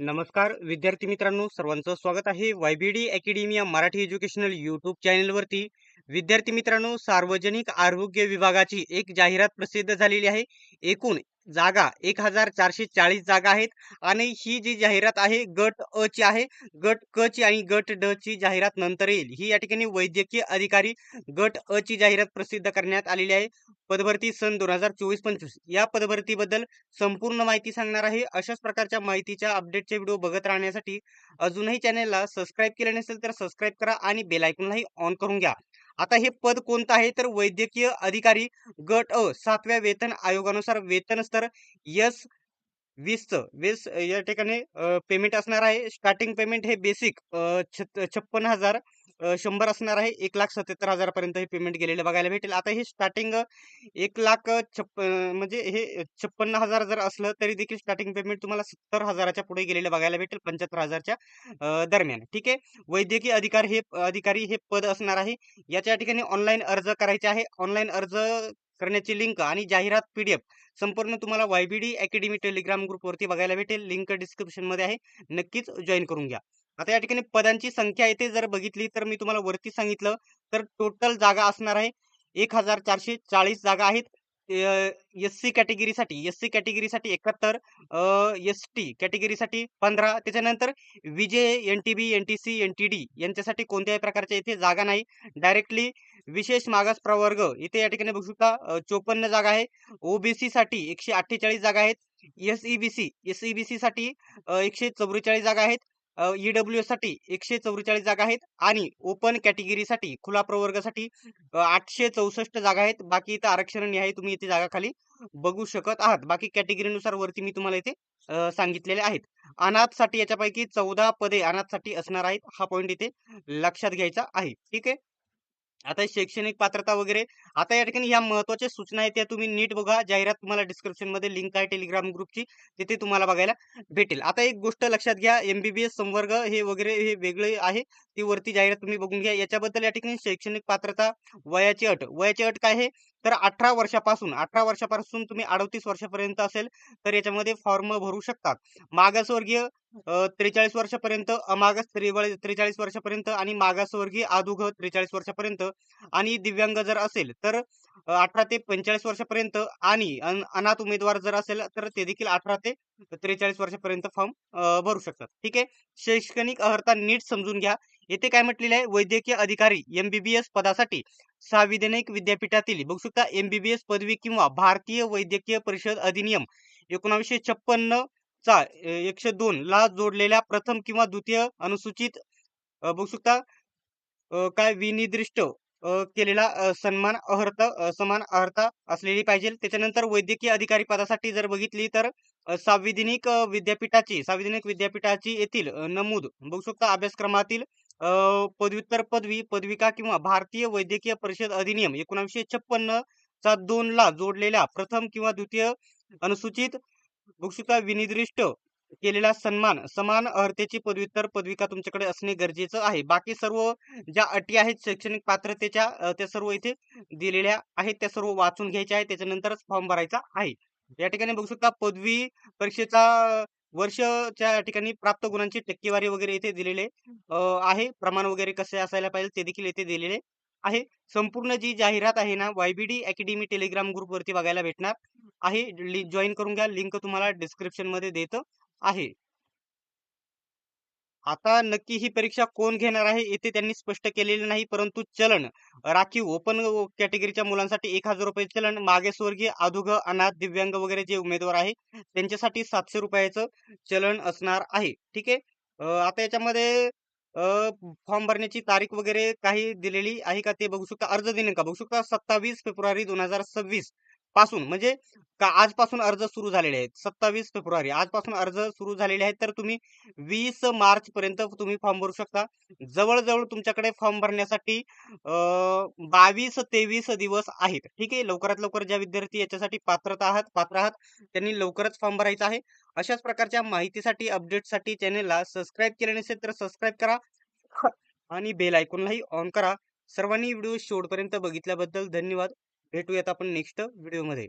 नमस्कार विद्यार्थी मित्रांनो, सर्वांचं स्वागत आहे वायबीडी अकॅडमिया मराठी एज्युकेशनल यूट्यूब चॅनलवरती. विद्यार्थी मित्रांनो, सार्वजनिक आरोग्य विभागाची एक जाहिरात प्रसिद्ध झालेली आहे. एकूण जागा 1440 जागा आहेत आणि ही जी जाहिरात आहे गट अ ची आहे. गट क ची आणि गट ड ची जाहिरात नंतर येईल. ही या ठिकाणी वैद्यकीय अधिकारी गट अ ची जाहिरात प्रसिद्ध करण्यात आलेली आहे. पदभरती सन 2024-25 या पदभरतीबद्दल संपूर्ण माहिती सांगणार आहे. अशाच प्रकारच्या माहितीच्या अपडेटचे व्हिडिओ बघत राहण्यासाठी अजूनही चॅनलला सबस्क्राईब केले नसेल तर सबस्क्राईब करा आणि बेल आयकॉनलाही ऑन करून घ्या. आता हे पद कोणतं आहे तर वैद्यकीय अधिकारी गट अ 7व्या वेतन आयोगानुसार वेतन स्तर एस 20 या ठिकाणी पेमेंट असणार आहे. स्टार्टिंग पेमेंट हे बेसिक 56,100 असणार आहे. 1,77,000 पर्यंत हे पेमेंट गेलेलं बघायला भेटेल. आता हे स्टार्टिंग 1,56 म्हणजे हे 56,000 जर असलं तरी देखील स्टार्टिंग पेमेंट तुम्हाला 70,000च्या पुढे गेलेलं बघायला भेटेल, 75,000च्या दरम्यान. ठीक आहे. वैद्यकीय अधिकारी हे पद असणार आहे. याच्या ठिकाणी ऑनलाईन अर्ज करायचे आहे. ऑनलाईन अर्ज करण्याची लिंक आणि जाहिरात PDF संपूर्ण तुम्हाला वायबीडी अकॅडमी टेलिग्राम ग्रुपवरती बघायला भेटेल. लिंक डिस्क्रिप्शन मध्ये आहे. नक्कीच जॉईन करून घ्या. आता या ठिकाणी पदांची संख्या येथे जर बघितली तर मी तुम्हाला वरती सांगितलं तर टोटल जागा असणार आहे 1440 जागा आहेत. एससी कॅटेगरीसाठी 71, एसटी कॅटेगरीसाठी 15. त्याच्यानंतर विजे, NTB, NTC, NTD यांच्यासाठी कोणत्याही प्रकारच्या इथे जागा नाही. डायरेक्टली विशेष मागास प्रवर्ग इथे या ठिकाणी बघू शकता 54 जागा आहे. ओबीसी साठी 148 जागा आहेत. SEBC साठी 144 जागा आहेत. EWS साठी 144 जागा आहेत आणि ओपन कॅटेगरीसाठी खुला प्रवर्गासाठी 864 जागा आहेत. बाकी इथं आरक्षण आहे, तुम्ही इथे जागा खाली बघू शकत आहात. बाकी कॅटेगरीनुसार वरती मी तुम्हाला इथे सांगितलेले आहेत. अनाथसाठी याच्यापैकी 14 पदे अनाथसाठी असणार आहेत. हा पॉईंट इथे लक्षात घ्यायचा आहे. ठीक आहे. आता शैक्षणिक पात्रता वगैरे आता या ठिकाणी ह्या महत्त्वाच्या सूचना आहेत त्या तुम्ही नीट बघा. जाहिरात तुम्हाला डिस्क्रिप्शन मध्ये लिंक आहे टेलिग्राम ग्रुपची, तिथे तुम्हाला बघायला भेटेल. आता एक गोष्ट लक्षात घ्या, MBBS संवर्ग हे वगैरे हे वेगळे आहे. ती वरती जाहिरात तुम्ही बघून घ्या. याच्याबद्दल या ठिकाणी शैक्षणिक पात्रता वयाची अट काय आहे तर 18 वर्षापासून तुम्ही 38 वर्षापर्यंत असेल तर याच्यामध्ये फॉर्म भरू शकतात. मागासवर्गीय 43 वर्षापर्यंत, अमागास 43 वर्षापर्यंत आणि मागासवर्गीय अधोगत 43 वर्षापर्यंत आणि दिव्यांग जर असेल तर 18 ते 45 वर्षापर्यंत आणि अनाथ उमेदवार जर असेल तर ते देखील 18 ते 43 वर्षापर्यंत फॉर्म भरू शकतात. ठीक आहे. शैक्षणिक अर्हता नीट समजून घ्या. येथे काय म्हटलेले आहे, वैद्यकीय अधिकारी MBBS पदासाठी सार्वजनिक विद्यापीठातील बघू शकता MBBS पदवी किंवा भारतीय वैद्यकीय परिषद अधिनियम 1956 चा 102 ला जोडलेल्या प्रथम किंवा द्वितीय अनुसूचित बघू शकता काय विनिर्दिष्ट केलेला समान अर्हता असलेली पाहिजे. त्याच्यानंतर वैद्यकीय अधिकारी पदासाठी जर बघितली तर सार्वजनिक विद्यापीठाची येथील नमूद बघू शकता अभ्यासक्रमातील पदव्युत्तर पदवी, पदविका किंवा भारतीय वैद्यकीय परिषद अधिनियम 1956 चा 2 ला जोडलेल्या प्रथम किंवा द्वितीय अनुसूचित बघू शकता विनिर्दिष्ट केलेला समान अर्हतेची पदव्युत्तर पदविका तुमच्याकडे असणे गरजेचं आहे. बाकी सर्व ज्या अटी आहेत शैक्षणिक पात्रतेच्या त्या सर्व इथे दिलेल्या आहेत. त्या सर्व वाचून घ्यायच्या आहेत. त्याच्यानंतरच फॉर्म भरायचा आहे. या ठिकाणी बघू शकता पदवी परीक्षेचा वर्षच्या ठिकाणी प्राप्त गुणांची टक्केवारी वगैरे इथे दिलेले आहे. प्रमाण वगैरे कसे असायला पाहिजे ते देखील इथे दिलेले आहे. संपूर्ण जी जाहिरात आहे ना वायबीडी अकॅडमी टेलिग्राम ग्रुपवरती बघायला भेटणार आहे. जॉईन करून घ्या. लिंक तुम्हाला डिस्क्रिप्शन मध्ये देत आहे. आता नक्की ही परीक्षा कोण घेणार आहे येथे त्यांनी स्पष्ट केलेले नाही, परंतु चलन राखीव ओपन कॅटेगरीच्या मुलांसाठी 1,000 रुपये चलन, मागासवर्गीय, अधोगत, अनाथ, दिव्यांग वगैरे जे उमेदवार आहे त्यांच्यासाठी 700 रुपयाचं चलन असणार आहे. ठीक आहे. आता याच्यामध्ये फॉर्म भरण्याची तारीख वगैरे काही दिलेली आहे का ते बघू शकता. अर्ज दिनांक बघू शकता 27 फेब्रुवारी 2026 पासून, म्हणजे का आजपासून अर्ज सुरू झालेले आहेत. 27 फेब्रुवारी आजपासून अर्ज सुरू झालेले आहेत. तर तुम्ही 20 मार्च पर्यंत तुम्ही फॉर्म भरू शकता. जवळ तुमच्याकडे फॉर्म भरण्यासाठी 22-23 दिवस आहेत. ठीक आहे. लवकरात लवकर ज्या विद्यार्थी याच्यासाठी पात्र आहात त्यांनी लवकरच फॉर्म भरायचा आहे. अशाच प्रकारच्या माहितीसाठी अपडेटसाठी चॅनेलला सबस्क्राईब केले नसेल तर सबस्क्राईब करा आणि बेल आयकॉनलाही ऑन करा. सर्वांनी व्हिडिओ शेवटपर्यंत बघितल्याबद्दल धन्यवाद. भेटूयात आपण नेक्स्ट व्हिडिओमध्ये.